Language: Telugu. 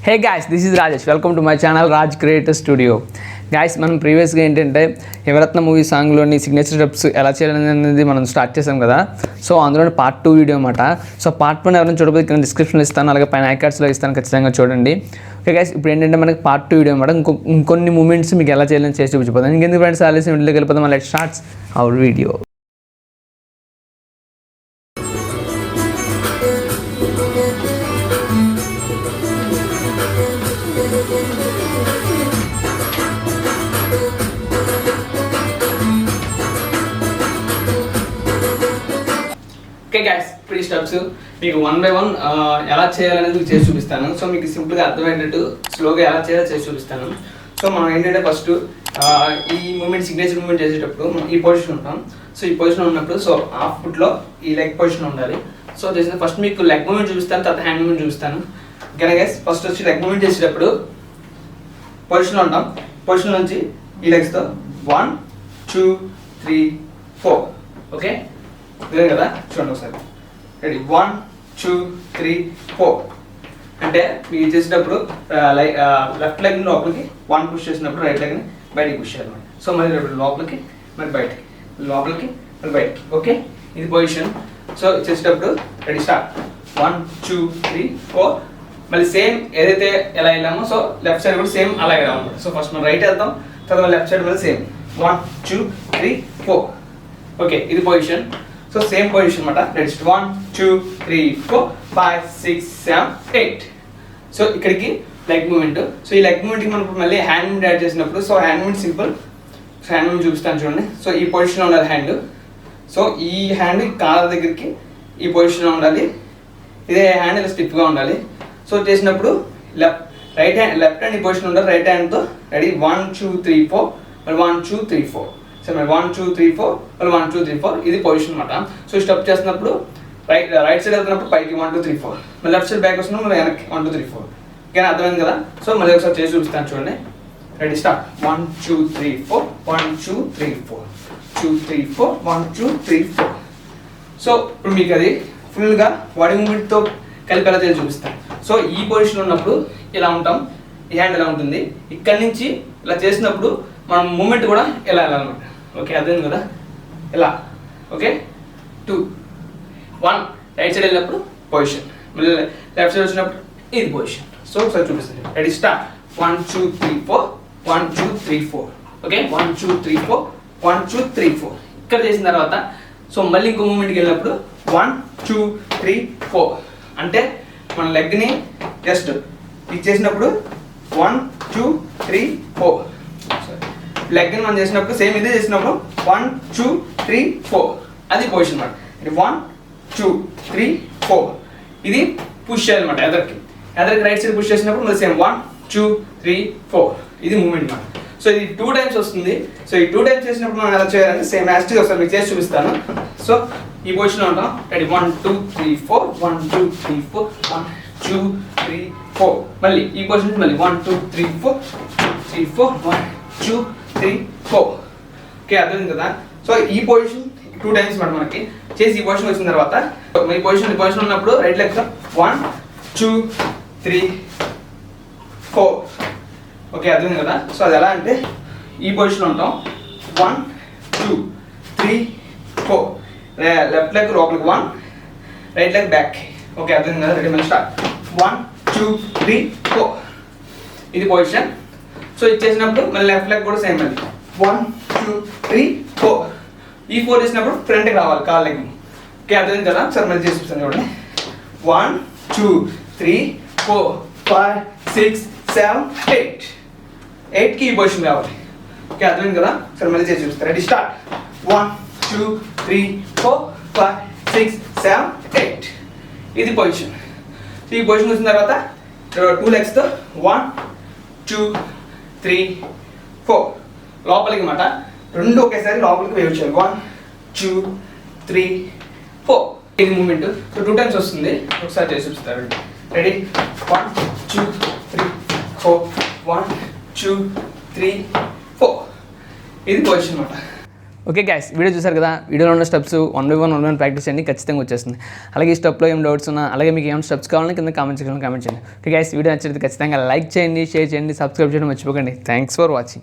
Hey guys, this is Rajesh. Welcome to my channel Raj creator studio. Guys, మనం ప్రీవియస్గా ఏంటంటే యువరత్న మూవీ సాంగ్లోని సిగ్నేచర్ స్టెప్స్ ఎలా చేయాలనేది మనం స్టార్ట్ చేసాం కదా. సో అందులోని పార్ట్ 2 వీడియో అనమాట. సో పార్ట్ 1 ఎవరైనా చూడబోతే కింద డిస్క్రిప్షన్లో ఇస్తాను, అలాగే పైన ఐకార్డ్స్లో ఇస్తాను, ఖచ్చితంగా చూడండి. ఓకే గాయ్స్, ఇప్పుడు ఏంటంటే మనకి పార్ట్ 2 వీడియో అనమాట. ఇంకొన్ని మూమెంట్స్ మీకు ఎలా చేయాలని చేసి చూపించిపోతాను. ఇంకెందుకు ఫ్రెండ్స్ ఆలస్యం ఇంట్లోకి వెళ్ళిపోతాం. Let's start our video. Okay guys, pre steps మీకు 1 by 1 ఎలా చేయాలనేది మీకు చేసి చూపిస్తాను. సో మీకు సింపుల్గా అర్థమయ్యేటట్టు స్లోగా ఎలా చేయాలో చేసి చూపిస్తాను. సో మనం ఏంటంటే ఫస్ట్ ఈ మూమెంట్ సిగ్నేచర్ మూమెంట్ చేసేటప్పుడు ఈ పొజిషన్ ఉంటాం. సో ఈ పొజిషన్ ఉన్నప్పుడు సో హాఫ్ ఫుట్లో ఈ లెగ్ పొజిషన్ ఉండాలి. సో చేసిన ఫస్ట్ మీకు లెగ్ మూమెంట్ చూపిస్తాను, తర్వాత హ్యాండ్ మూమెంట్ చూపిస్తాను. ఓకేనా గైస్, ఫస్ట్ వచ్చి లెగ్ మూమెంట్ చేసేటప్పుడు పొజిషన్లో ఉంటాం. పొజిషన్ నుంచి ఈ లెగ్స్తో 1 2 3 4. ఓకే, ఇదే కదా, చూడండి ఒకసారి. రెడీ, 1 2 3 4. అంటే మీరు చేసేటప్పుడు లెఫ్ట్ లెగ్ లోపలికి 1 పుష్ చేసినప్పుడు రైట్ లెగ్ని బయటికి పుష్ చేయాలి. సో మరి లోపలికి మరి బయటికి, లోపలికి మరి బయటికి. ఓకే, ఇది పొజిషన్. సో చేసేటప్పుడు రెడీ, స్టార్ట్. 1 2 3 4. మళ్ళీ సేమ్ ఏదైతే ఎలా వెళ్ళామో సో లెఫ్ట్ సైడ్ కూడా సేమ్ అలాగే రావాలి. సో ఫస్ట్ మనం రైట్ వెళ్తాం, తర్వాత లెఫ్ట్ సైడ్ మళ్ళీ సేమ్ 1 2 3 4. ఓకే, ఇది పొజిషన్. సో సేమ్ పొజిషన్ అనమాట. నెక్స్ట్ 1 2 3 4 5 6 7 8. సో ఇక్కడికి లెగ్ మూమెంట్. సో ఈ లెగ్ మూమెంట్కి మనం మళ్ళీ హ్యాండ్ మూమెంట్ యాడ్ చేసినప్పుడు so hand moment simple. So hand moment చూపిస్తాను చూడండి. సో ఈ పొజిషన్లో ఉండాలి హ్యాండ్. సో ఈ హ్యాండ్ కాళ్ళ దగ్గరికి ఈ పొజిషన్లో ఉండాలి. ఇదే హ్యాండ్ ఇలా స్టిఫ్గా ఉండాలి. సో చేసినప్పుడు లెఫ్ట్ హ్యాండ్ ఈ పొజిషన్ ఉండాలి. రైట్ హ్యాండ్తో రెడీ, 1 2 3 4 మరి 1 2 3 4. సో మరి 1 2 3 4 మళ్ళీ 1 2 3 4. ఇది పొజిషన్ అనమాట. సో స్టెప్ చేస్తున్నప్పుడు రైట్ సైడ్ వెళ్తున్నప్పుడు పైకి 1 2 3 4, మళ్ళీ లెఫ్ట్ సైడ్ బ్యాక్ వస్తున్నప్పుడు మళ్ళీ వెనక్కి 1 2 3 4. ఓకేనా, అర్థమైంది కదా. సో మళ్ళీ ఒకసారి చేసి చూపిస్తాను చూడండి. Ready, start. 1 2 3 4 1 2 3 4 2 3 4 1 2 3 4. సో ఇప్పుడు మీకు అది ఫుల్గా బాడీ మూమెంట్తో కలిపి ఎలా చేసి చూపిస్తాను. సో ఈ పొజిషన్ ఉన్నప్పుడు ఇలా ఉంటాం, ఈ హ్యాండ్ ఎలా ఉంటుంది. ఇక్కడి నుంచి ఇలా చేసినప్పుడు మనం మూమెంట్ కూడా ఎలా వెళ్ళాలన్నమాట. ఓకే, అర్థమైంది కదా, ఇలా. ఓకే, 2 1 రైట్ సైడ్ వెళ్ళినప్పుడు పొజిషన్, మళ్ళీ లెఫ్ట్ సైడ్ వచ్చినప్పుడు ఇది పొజిషన్. సో ఒకసారి చూపిస్తాను. Ready, start. 1 2 3 4 1 2 3 4. ఓకే, 1 2 3 4 1 2 3 4. ఇక్కడ చేసిన తర్వాత సో మళ్ళీ ఇంకో మూమెంట్కి వెళ్ళినప్పుడు 1 2 3 4. అంటే మన లెగ్ని జస్ట్ ఇచ్చేసినప్పుడు 1 2 3 4. లెగ్ని మనం చేసినప్పుడు సేమ్ ఇదే చేసినప్పుడు 1 2 3 4. అది పొజిషన్ అనమాట. ఇది 1 2 3 4. ఇది పుష్ చేయాలన్నమాట. ఎదరికి రైట్ సైడ్ పుష్ చేసినప్పుడు మళ్ళీ సేమ్ 1 2 3 4. ఇది మూమెంట్ అనమాట. సో ఇది 2 టైమ్స్ వస్తుంది. సో ఈ 2 టైమ్స్ చేసినప్పుడు మనం ఎలా చేయాలంటే సేమ్ యాస్టిక్ ఒకసారి మీకు చేసి చూపిస్తాను. సో ఈ పొజిషన్లో ఉంటాం. రెడీ, 1 2 3 4 1 2 3 4 1 2 3 4. మళ్ళీ ఈ పొజిషన్ మళ్ళీ 1 2 3 4 3 4 1 2 3 4. ఓకే, అర్థమైంది కదా. సో ఈ పొజిషన్ 2 టైమ్స్ మాట మనకి చేసి ఈ పొజిషన్ వచ్చిన తర్వాత ఈ పొజిషన్ ఉన్నప్పుడు రైట్ లెగ్ 1 2 3 4. ఓకే, అర్థమైంది కదా. సో అది ఎలా అంటే ఈ పొజిషన్లో ఉంటాం. 1 2 3 4. లెఫ్ట్ లెగ్ లోపలికి 1, రైట్ లెగ్ బ్యాక్. ఓకే, అర్థమైంది కదా. రెడీ, మళ్ళీ స్టార్ట్. 1 2 3 4. ఇది పొజిషన్. సో ఇచ్చేసినప్పుడు మళ్ళీ లెఫ్ట్ లెగ్ కూడా సేమ్ అది 1 2 3 4. ఈ 4 చేసినప్పుడు ఫ్రంట్కి రావాలి కాల్ లెగ్. ఓకే, అర్థమైంది కదా. సార్ మళ్ళీ చేసి చూపిస్తాను చూడండి. 1 2 3 4 5 6 7 8. 8కి ఈ పొజిషన్ కావాలి. ఓకే, అర్థమైంది కదా. సార్ మళ్ళీ చేసి చూపిస్తాను. Ready, start. 1 2 3 4 5 6 7 8. ఇది పొజిషన్. సో ఈ పొజిషన్ వచ్చిన తర్వాత 2 లెగ్స్తో 1 2 3 4 లోపలికి మాట. 2 ఒకేసారి లోపలికి వేవ్ చేయాలి. 1 2 3 4. ఇది మూమెంట్. సో 2 టైమ్స్ వస్తుంది. ఒకసారి చేసి చూపిస్తారు. రెడీ, 1 2 3 4 1 2 3 4. ఇది పొజిషన్ అనమాట. ఓకే గైస్, వీడియో చూసారు కదా. వీడియోలో ఉన్న steps one by one practice చేయండి, ఖచ్చితంగా వచ్చేస్తుంది. అలాగే ఈ స్టెప్లో ఏం డౌట్స్ ఉన్నా, అలాగే మీకు ఏమైనా స్టెప్స్ కావాలని కింద కామెంట్ సెక్షన్లో కామెంట్ చేయండి. ఓకే గైస్, వీడియో నచ్చితే ఖచ్చితంగా లైక్ చేయండి, షేర్ చేయండి, సబ్స్క్రైబ్ చేయడం మర్చిపోకండి. Thanks for watching.